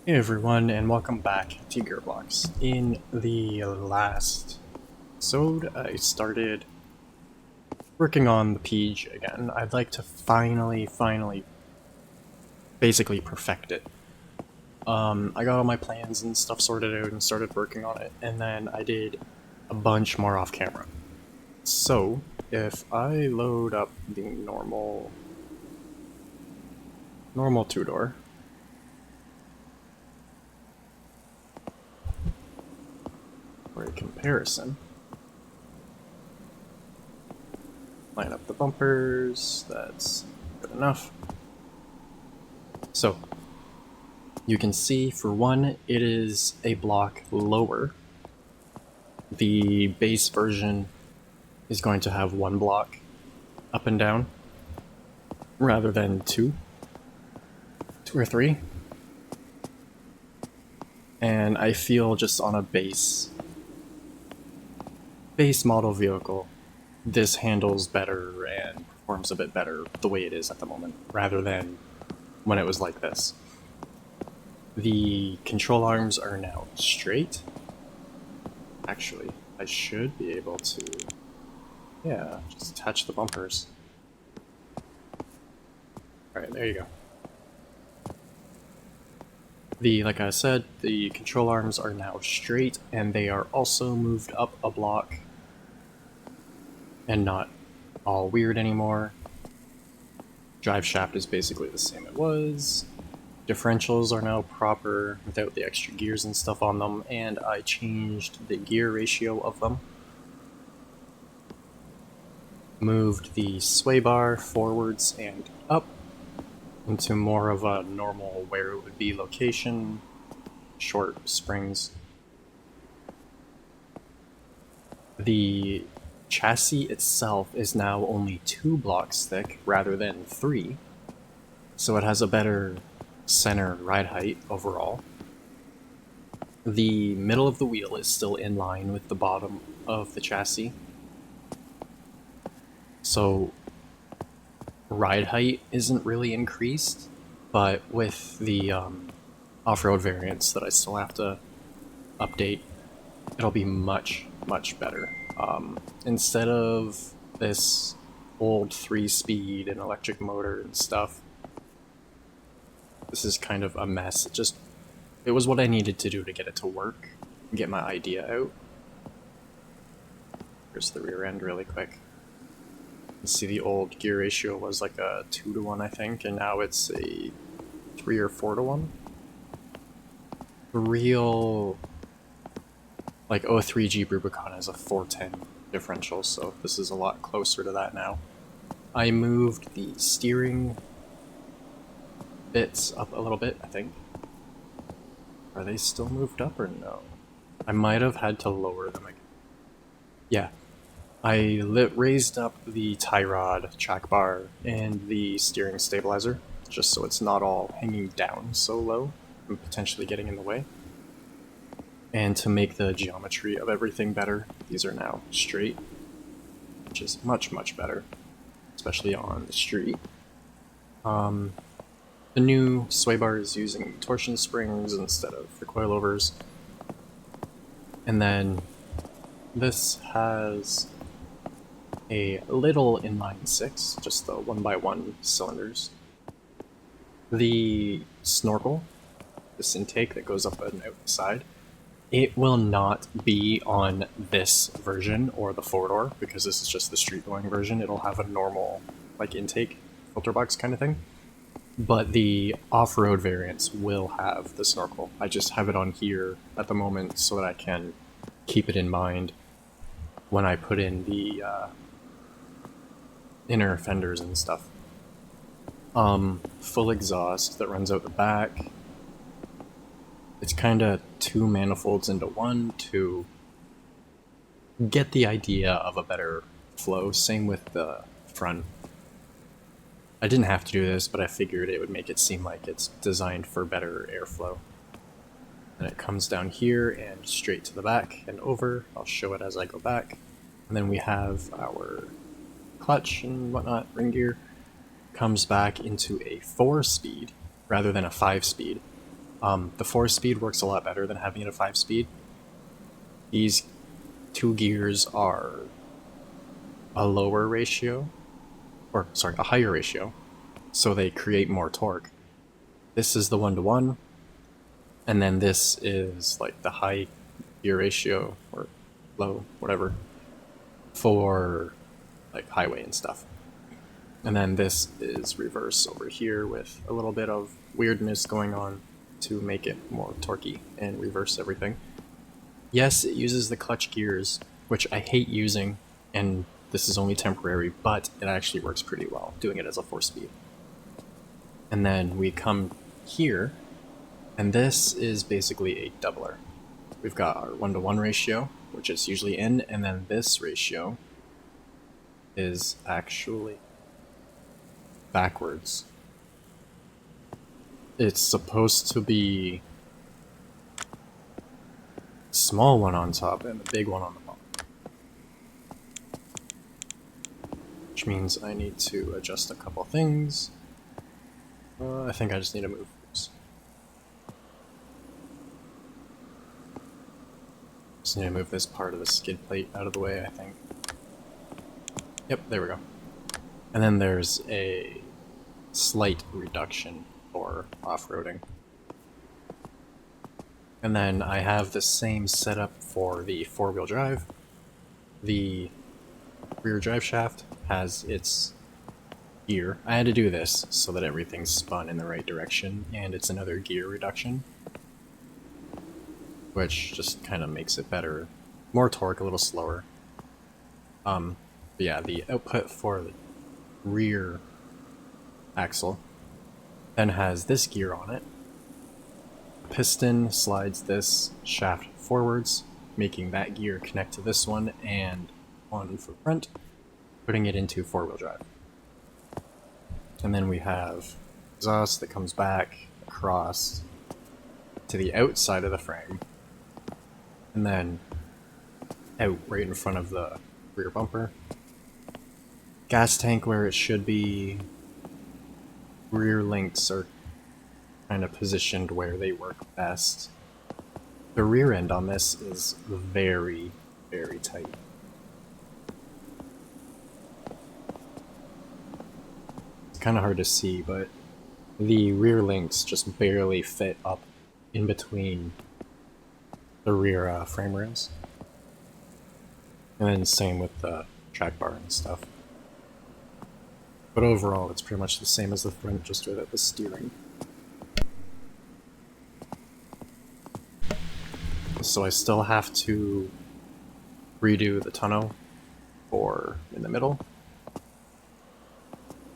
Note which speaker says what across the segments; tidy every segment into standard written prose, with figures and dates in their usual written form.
Speaker 1: Hey everyone, and welcome back to Gearbox. In the last episode, I started working on the Peej again. I'd like to finally, basically perfect it. I got all my plans and stuff sorted out and started working on it, and then I did a bunch more off camera. So, if I load up the normal two-door, for a comparison, line up the bumpers, that's good enough. So, you can see for one, it is a block lower. The base version is going to have one block up and down, rather than two or three. And I feel just on a base model vehicle, this handles better and performs a bit better the way it is at the moment, rather than when it was like this. The control arms are now straight. Actually, I should be able to, yeah, just attach the bumpers. Alright, there you go. Like I said, the control arms are now straight, and they are also moved up a block and not all weird anymore. Drive shaft is basically the same it was. Differentials are now proper without the extra gears and stuff on them, and I changed the gear ratio of them. Moved the sway bar forwards and up into more of a normal where it would be location, short springs. The chassis itself is now only 2 blocks thick rather than 3, so it has a better center ride height overall. The middle of the wheel is still in line with the bottom of the chassis, so ride height isn't really increased, but with the off-road variants that I still have to update, it'll be much better. Instead of this old 3-speed and electric motor and stuff, this is kind of a mess. It was what I needed to do to get it to work, and get my idea out. Here's the rear end really quick. You see the old gear ratio was like a 2-to-1, I think, and now it's a 3 or 4-to-1. The real, like, 03 Jeep Rubicon has a 410 differential, so this is a lot closer to that now. I moved the steering bits up a little bit, I think. Are they still moved up or no? I might have had to lower them again. Yeah. I raised up the tie rod, track bar, and the steering stabilizer, just so it's not all hanging down so low and potentially getting in the way. And to make the geometry of everything better, these are now straight, which is much better, especially on the street. The new sway bar is using torsion springs instead of the coilovers. And then this has a little inline 6, just the 1x1 cylinders. The snorkel, this intake that goes up and out the side, it will not be on this version or the 4-door, because this is just the street-going version. It'll have a normal, like, intake filter box kind of thing. But the off-road variants will have the snorkel. I just have it on here at the moment so that I can keep it in mind when I put in the inner fenders and stuff. Full exhaust that runs out the back. It's kind of 2 manifolds into 1 to get the idea of a better flow. Same with the front. I didn't have to do this, but I figured it would make it seem like it's designed for better airflow. And it comes down here and straight to the back and over. I'll show it as I go back. And then we have our clutch and whatnot, ring gear, comes back into a 4-speed rather than a 5-speed. The 4-speed works a lot better than having it a 5-speed. These two gears are a lower ratio, or sorry, a higher ratio, so they create more torque. This is the 1-to-1, and then this is like the high gear ratio, or low, whatever, for like highway and stuff. And then this is reverse over here with a little bit of weirdness going on to make it more torquey and reverse everything. Yes, it uses the clutch gears, which I hate using, and this is only temporary, but it actually works pretty well doing it as a 4-speed. And then we come here, and this is basically a doubler. We've got our 1-to-1 ratio, which is usually in, and then this ratio is actually backwards. It's supposed to be a small one on top and a big one on the bottom. Which means I need to adjust a couple things. I think I just need to move this. Just need to move this part of the skid plate out of the way, I think. Yep, there we go. And then there's a slight reduction for off-roading. And then I have the same setup for the 4-wheel drive. The rear drive shaft has its gear. I had to do this so that everything's spun in the right direction, and it's another gear reduction, which just kind of makes it better. More torque, a little slower. But yeah, the output for the rear axle then has this gear on it. Piston slides this shaft forwards, making that gear connect to this one and one for front, putting it into 4-wheel drive. And then we have exhaust that comes back across to the outside of the frame, and then out right in front of the rear bumper. Gas tank where it should be. Rear links are kind of positioned where they work best. The rear end on this is very, very tight. It's kind of hard to see, but the rear links just barely fit up in between the rear frame rails. And then same with the track bar and stuff. But overall, it's pretty much the same as the front, just without the steering. So I still have to redo the tonneau for in the middle.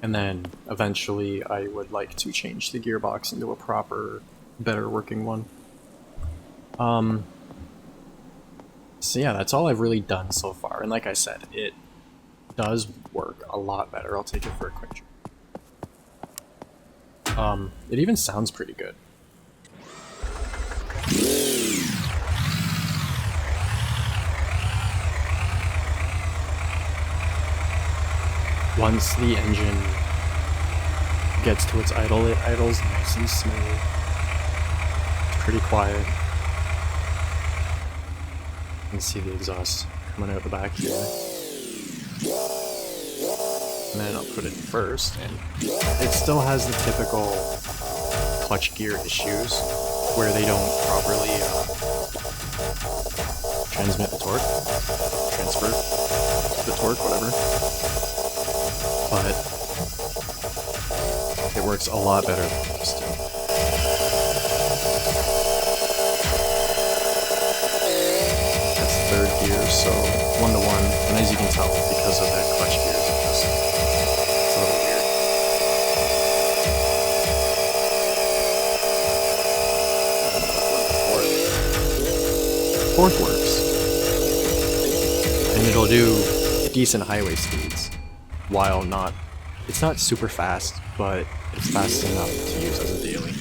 Speaker 1: And then eventually I would like to change the gearbox into a proper, better working one. So yeah, that's all I've really done so far. And like I said, it does work a lot better. I'll take it for a quick trip. It even sounds pretty good. Once the engine gets to its idle, it idles nice and smooth. It's pretty quiet. You can see the exhaust coming out the back here. And then I'll put it first, and it still has the typical clutch gear issues where they don't properly transmit the torque, transfer the torque, whatever. But it works a lot better than it used to. That's third gear, so 1-to-1, and as you can tell, because of that clutch gears, it's a little weird. Fourth works, and it'll do decent highway speeds, while it's not super fast, but it's fast enough to use as a daily.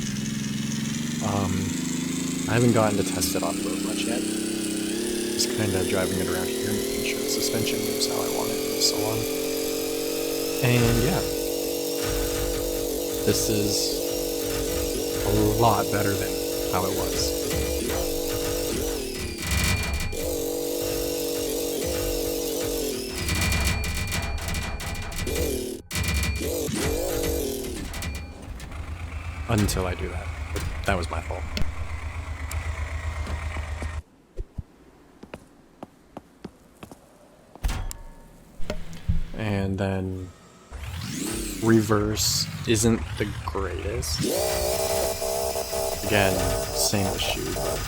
Speaker 1: I haven't gotten to test it off-road much yet. Just kind of driving it around here, making sure the suspension moves how I want it, and so on. And yeah, this is a lot better than how it was. Until I do that. But that was my fault. And then reverse isn't the greatest. Again, same issue, but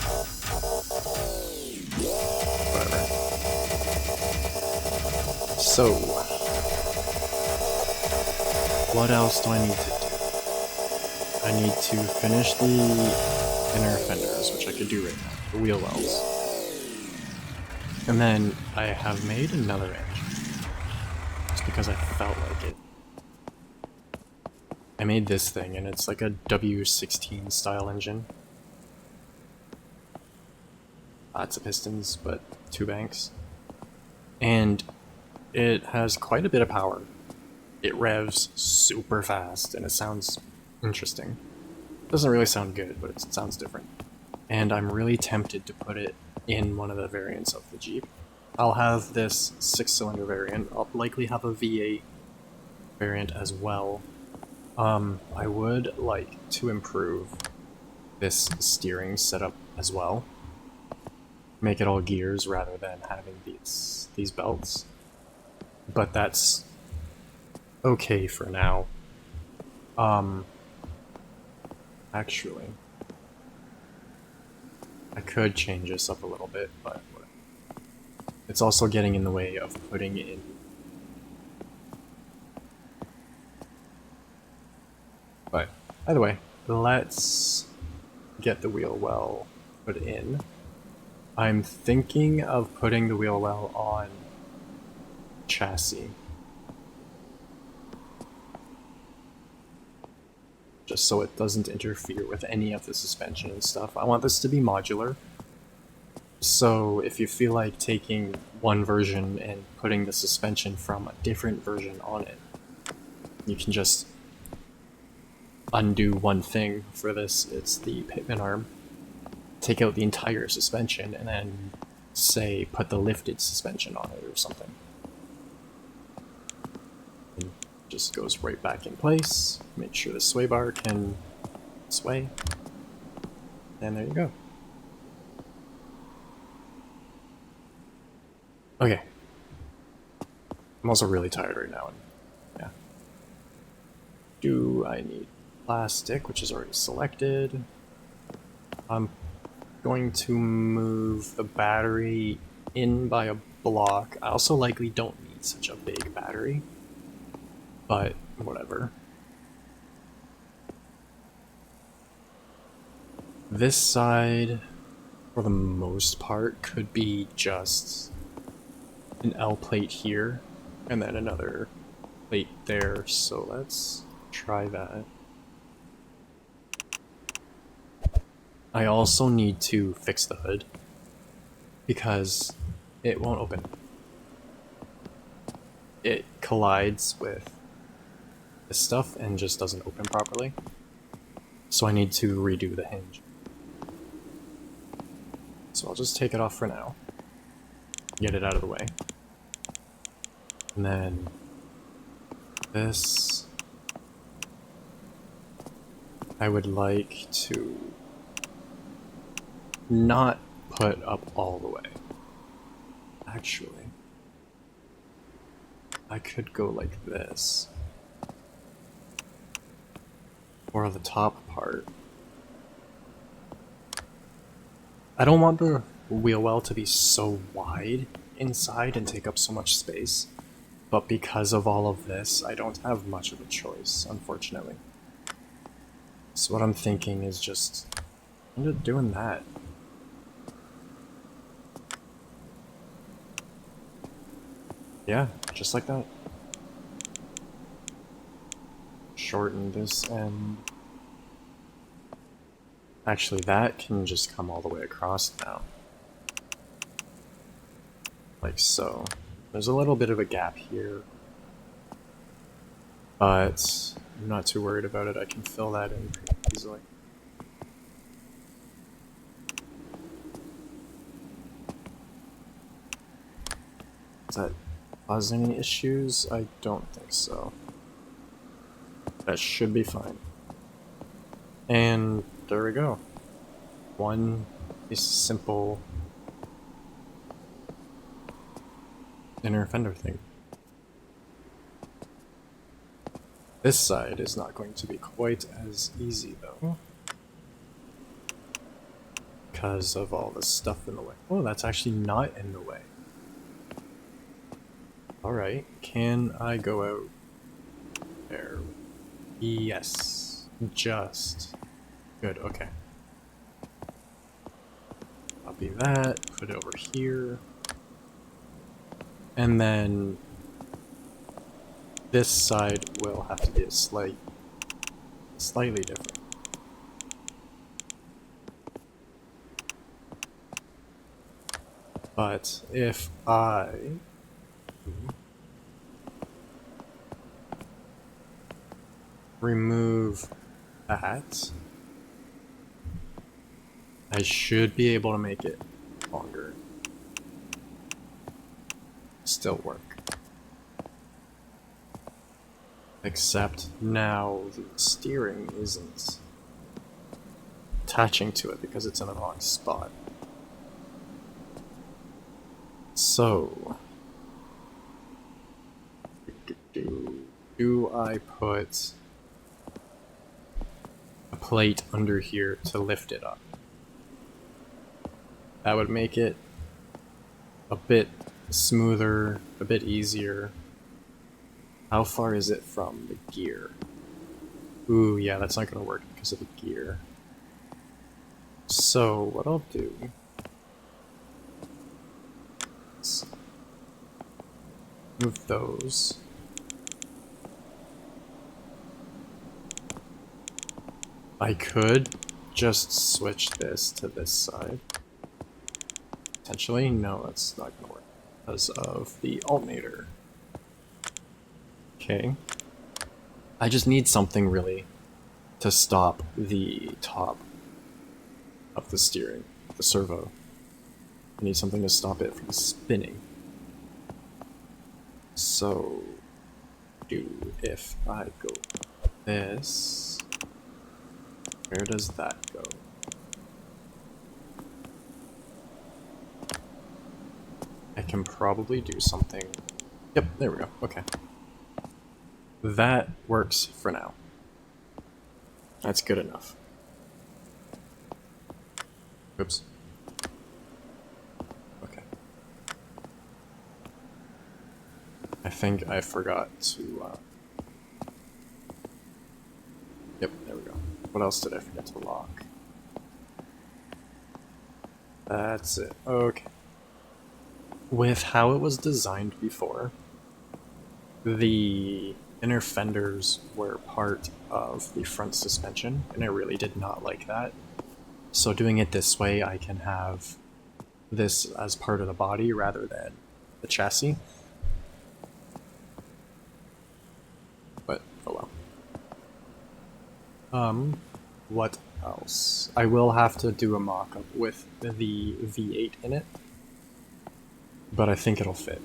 Speaker 1: whatever. So, what else do I need to do? I need to finish the inner fenders, which I could do right now, the wheel wells. And then I have made another engine, just because I felt like it. I made this thing, and it's like a W16 style engine. Lots of pistons, but 2 banks. And it has quite a bit of power. It revs super fast, and it sounds interesting. It doesn't really sound good, but it sounds different. And I'm really tempted to put it in one of the variants of the Jeep. I'll have this 6-cylinder variant. I'll likely have a V8 variant as well. I would like to improve this steering setup as well. Make it all gears rather than having these belts. But that's okay for now. Actually, I could change this up a little bit, but it's also getting in the way of putting in. But either way, let's get the wheel well put in. I'm thinking of putting the wheel well on chassis. Just so it doesn't interfere with any of the suspension and stuff. I want this to be modular. So if you feel like taking one version and putting the suspension from a different version on it, you can just undo one thing. For this, it's the pitman arm. Take out the entire suspension and then, say, put the lifted suspension on it or something. And just goes right back in place. Make sure the sway bar can sway. And there you go. Okay. I'm also really tired right now. And yeah. Do I need plastic, which is already selected? I'm going to move the battery in by a block. I also likely don't need such a big battery, but whatever. This side, for the most part, could be just an L plate here, and then another plate there, so let's try that. I also need to fix the hood, because it won't open. It collides with this stuff and just doesn't open properly. So I need to redo the hinge. So I'll just take it off for now. Get it out of the way. And then this, I would like to not put up all the way. Actually, I could go like this. Or the top part. I don't want the wheel well to be so wide inside and take up so much space, but because of all of this, I don't have much of a choice, unfortunately. So what I'm thinking is just end up doing that. Yeah, just like that. Shorten this end. Actually, that can just come all the way across now. Like so. There's a little bit of a gap here, but I'm not too worried about it. I can fill that in pretty easily. Does that cause any issues? I don't think so. That should be fine. And there we go. One is simple inner fender thing. This side is not going to be quite as easy though, because of all the stuff in the way. Oh, that's actually not in the way. Alright, can I go out there? Yes, just. Good, okay. Copy that, put it over here. And then this side will have to be a slightly different. But if I remove that, I should be able to make it longer. Still work. Except now the steering isn't attaching to it because it's in the wrong spot. So, do I put a plate under here to lift it up? That would make it a bit smoother, a bit easier. How far is it from the gear? Ooh, yeah, that's not gonna work because of the gear. So, what I'll do is move those. I could just switch this to this side. Potentially, no, that's not gonna work because of the alternator. Okay. I just need something really to stop the top of the steering, the servo. I need something to stop it from spinning. So, if I go this, where does that go? I can probably do something. Yep, there we go. Okay. That works for now. That's good enough. Oops. Okay. I think I forgot to, Yep, there we go. What else did I forget to lock? That's it. Okay. With how it was designed before, the inner fenders were part of the front suspension, and I really did not like that. So doing it this way, I can have this as part of the body rather than the chassis. But, oh well. What else? I will have to do a mock-up with the V8 in it, but I think it'll fit.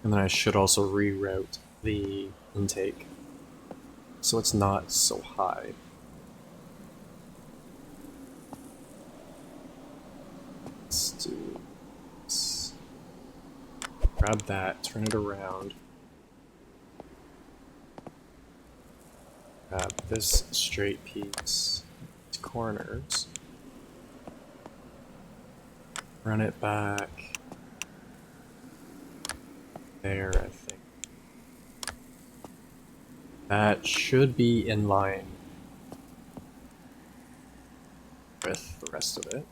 Speaker 1: And then I should also reroute the intake so it's not so high. Let's do this. Grab that, turn it around. Grab this straight piece, these corners. Run it back. There, I think. That should be in line with the rest of it.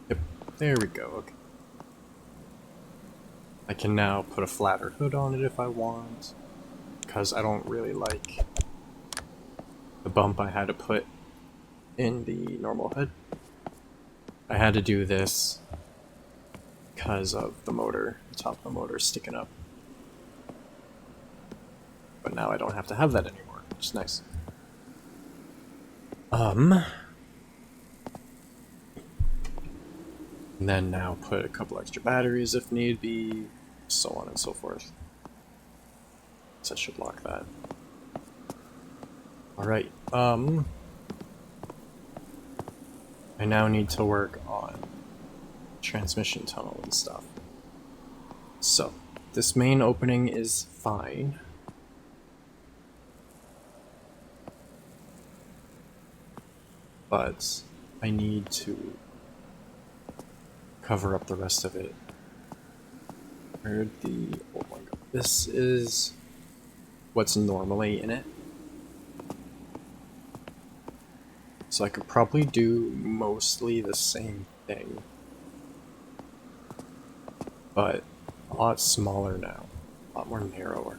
Speaker 1: Yep, there we go, okay. I can now put a flatter hood on it if I want, because I don't really like the bump I had to put in the normal hood. I had to do this because of the motor, the top of the motor sticking up. But now I don't have to have that anymore, which is nice. And then now put a couple extra batteries if need be, so on and so forth. So I should lock that. Alright, I now need to work on transmission tunnel and stuff. So, this main opening is fine. But I need to cover up the rest of it. Where'd the old one go? This is what's normally in it. So I could probably do mostly the same thing, but a lot smaller now, a lot more narrower.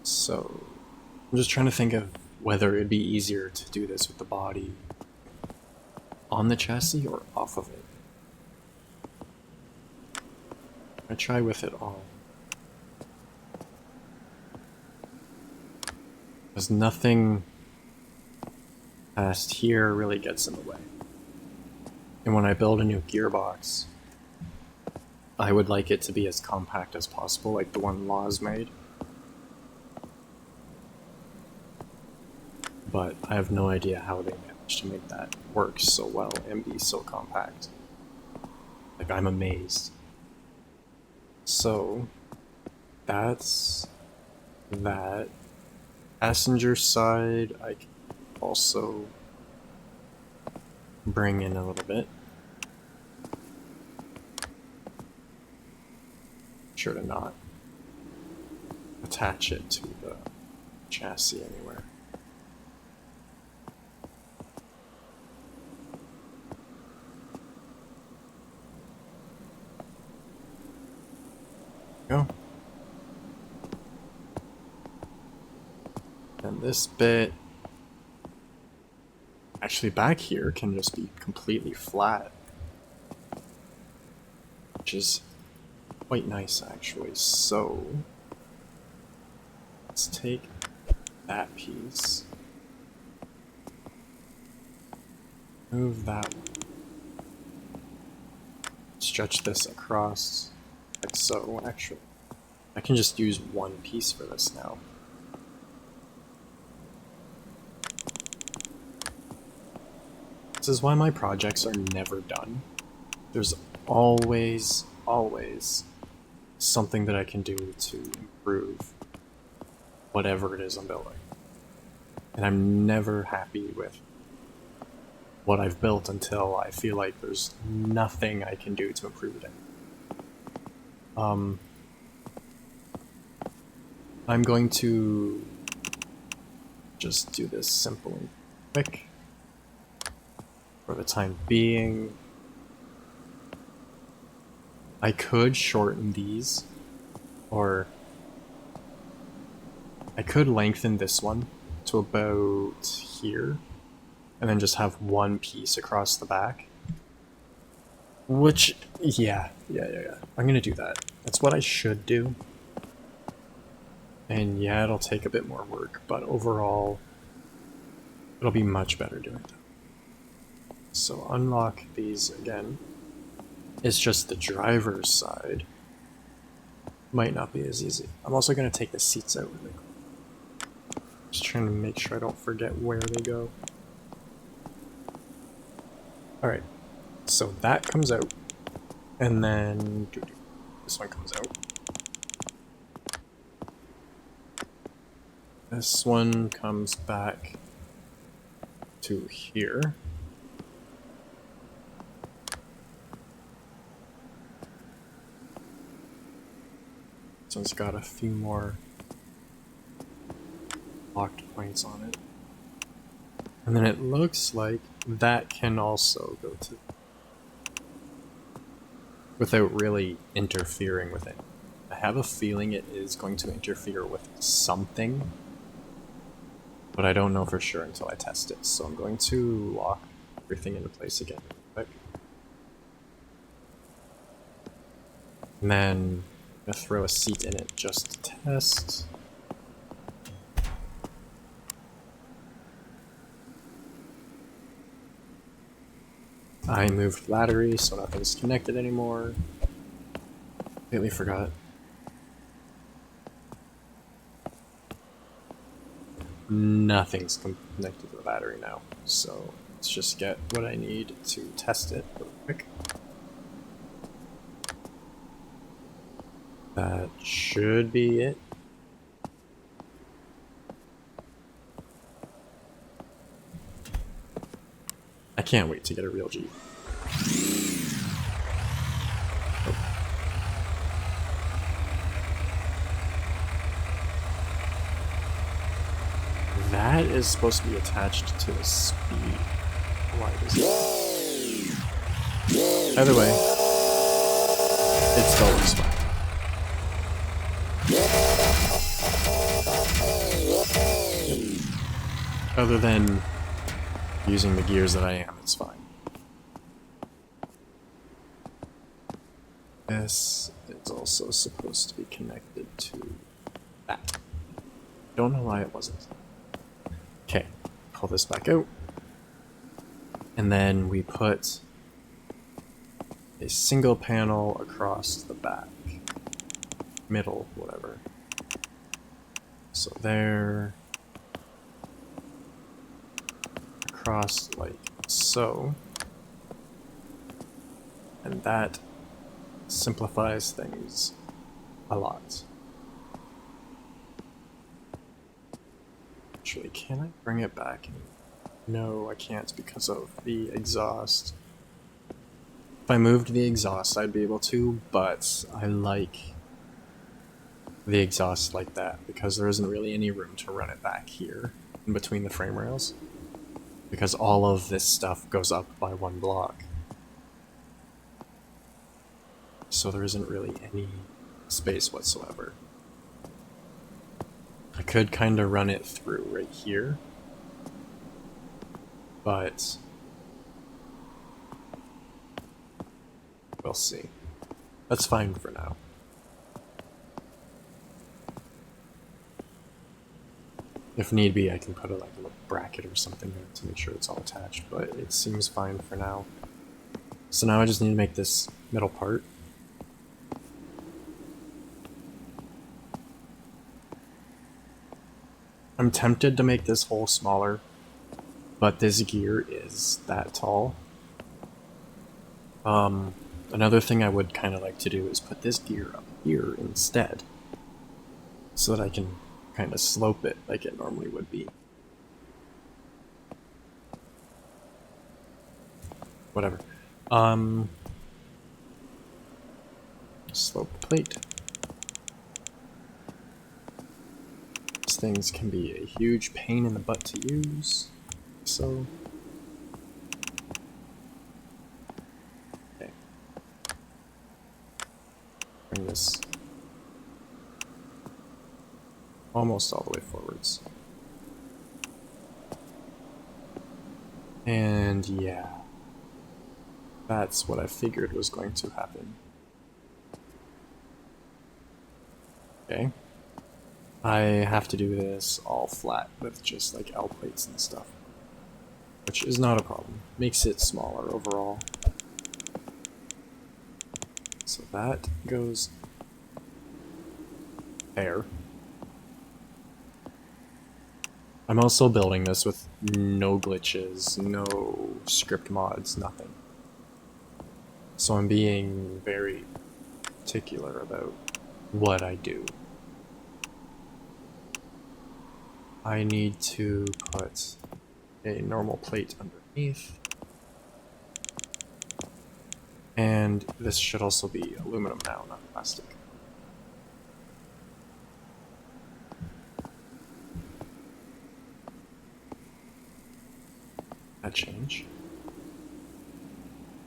Speaker 1: So I'm just trying to think of whether it'd be easier to do this with the body on the chassis or off of it. I try with it on. Because nothing past here really gets in the way. And when I build a new gearbox, I would like it to be as compact as possible, like the one Law's made. But I have no idea how they managed to make that work so well and be so compact. Like, I'm amazed. So, that's that. Passenger side, I can also bring in a little bit. Sure to not attach it to the chassis anywhere. Go. And this bit, actually back here, can just be completely flat, which is quite nice actually. So let's take that piece, move that one, stretch this across like so. Actually, I can just use one piece for this now. This is why my projects are never done. There's always something that I can do to improve whatever it is I'm building. And I'm never happy with what I've built until I feel like there's nothing I can do to improve it. I'm going to just do this simple and quick for the time being. I could shorten these, or I could lengthen this one to about here, and then just have one piece across the back. Which, yeah. I'm gonna do that. That's what I should do. And yeah, it'll take a bit more work, but overall, it'll be much better doing that. So unlock these again. It's just the driver's side might not be as easy. I'm also going to take the seats out really quick. Just trying to make sure I don't forget where they go. Alright, so that comes out, and then this one comes out. This one comes back to here. This one's got a few more locked points on it. And then it looks like that can also go to, without really interfering with it. I have a feeling it is going to interfere with something, but I don't know for sure until I test it. So I'm going to lock everything into place again real quick. And then I'm going to throw a seat in it just to test. I moved battery, so nothing's connected anymore. Completely forgot. Nothing's connected to the battery now, so let's just get what I need to test it real quick. That should be it. I can't wait to get a real Jeep. Oh. That is supposed to be attached to the speed. Why does it? Either way, it still looks fine. Other than using the gears that I am, it's fine. This is also supposed to be connected to that. Don't know why it wasn't. Okay, pull this back out. And then we put a single panel across the back. Middle, whatever. So there. Across like so. And that simplifies things a lot. Actually, can I bring it back? No, I can't because of the exhaust. If I moved the exhaust, I'd be able to, but I like the exhaust like that because there isn't really any room to run it back here in between the frame rails because all of this stuff goes up by one block. So there isn't really any space whatsoever. I could kind of run it through right here, but we'll see. That's fine for now. If need be, I can put like a little bracket or something there to make sure it's all attached, but it seems fine for now. So now I just need to make this middle part. I'm tempted to make this hole smaller, but this gear is that tall. Another thing I would kind of like to do is put this gear up here instead, so that I can kind of slope it like it normally would be. Whatever. Slope plate. These things can be a huge pain in the butt to use, so... Okay. Bring this almost all the way forwards. And yeah, that's what I figured was going to happen. Okay. I have to do this all flat with just like L plates and stuff, which is not a problem. Makes it smaller overall. So that goes there. I'm also building this with no glitches, no script mods, nothing. So I'm being very particular about what I do. I need to put a normal plate underneath. And this should also be aluminum now, not plastic. That change.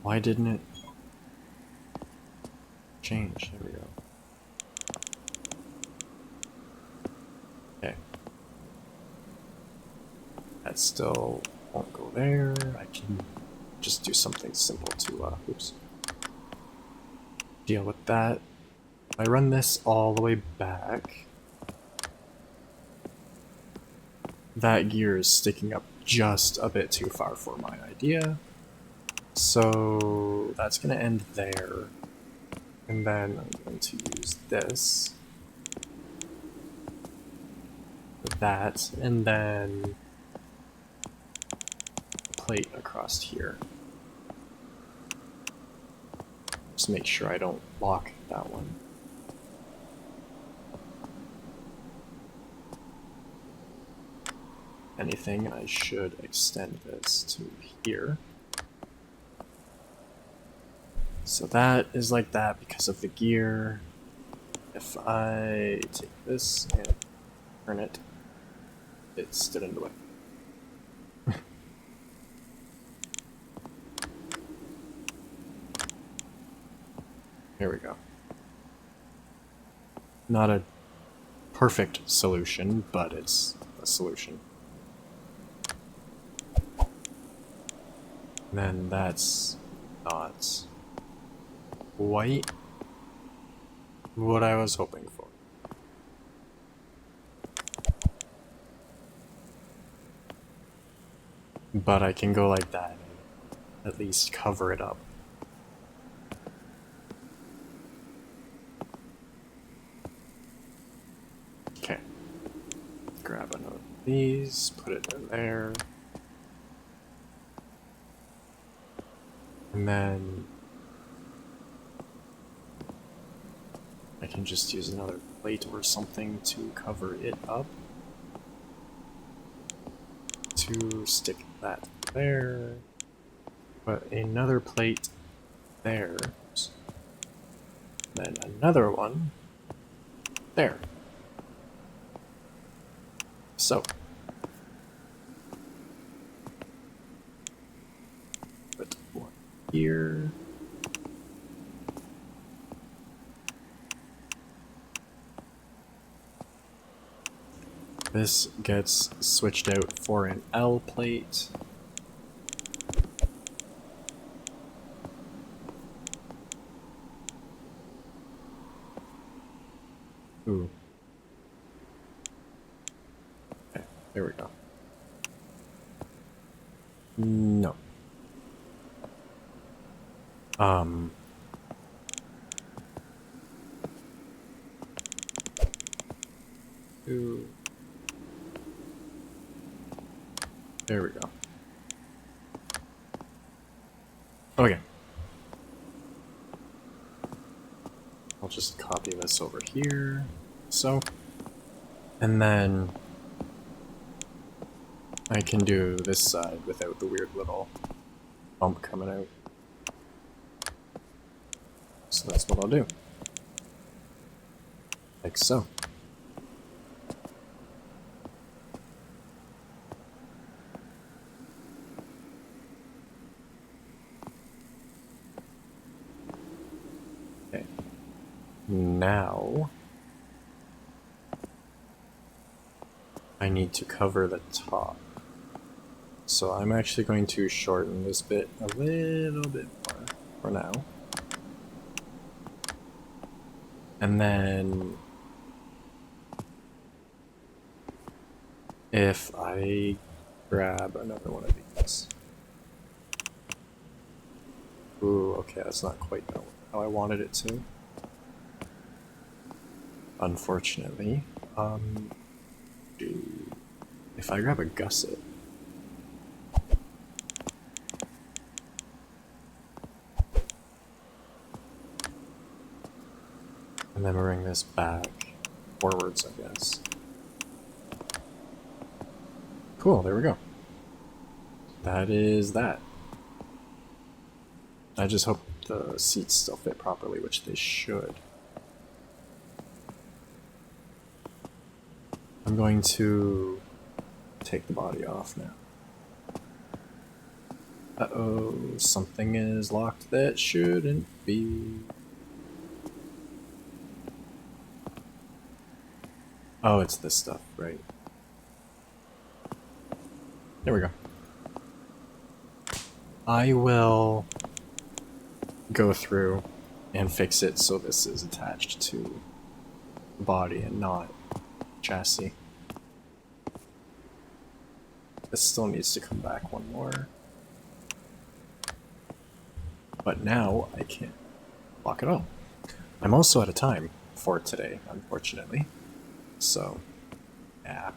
Speaker 1: Why didn't it change? There we go. Okay. That still won't go there. I can just do something simple to, deal with that. If I run this all the way back, that gear is sticking up just a bit too far for my idea. So that's going to end there. And then I'm going to use this. For that. And then a plate across here. Just make sure I don't lock that one. Anything, I should extend this to here. So that is like that because of the gear. If I take this and turn it, it stood in the way. Here we go. Not a perfect solution, but it's a solution. And then that's not quite what I was hoping for. But I can go like that and at least cover it up. Okay. Grab another of these, put it in there. And then I can just use another plate or something to cover it up. To stick that there. Put another plate there. Then another one there. So. Put one here. This gets switched out for an L plate. Ooh. Okay, there we go. No. Ooh. There we go. Okay. I'll just copy this over here. So. And then I can do this side without the weird little bump coming out. So that's what I'll do. Like so. Okay. Now I need to cover the top. So I'm actually going to shorten this bit a little bit more for now. And then if I grab another one of these. Ooh, okay, that's not quite how I wanted it to. Unfortunately. If I grab a gusset. And then bring this back forwards, I guess. Cool, there we go. That is that. I just hope the seats still fit properly, which they should. I'm going to take the body off now. Uh-oh, something is locked that shouldn't be. Oh, it's this stuff, right? There we go. I will go through and fix it so this is attached to the body and not chassis. This still needs to come back one more. but now I can't lock it all. I'm also out of time for today, unfortunately. So, yeah.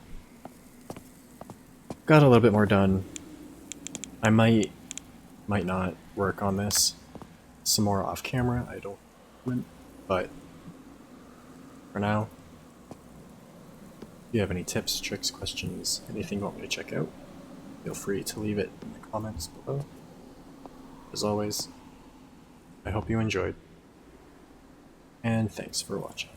Speaker 1: Got a little bit more done. I might not work on this some more off camera, I don't know, but for now, if you have any tips, tricks, questions, anything you want me to check out, feel free to leave it in the comments below. As always, I hope you enjoyed, and thanks for watching.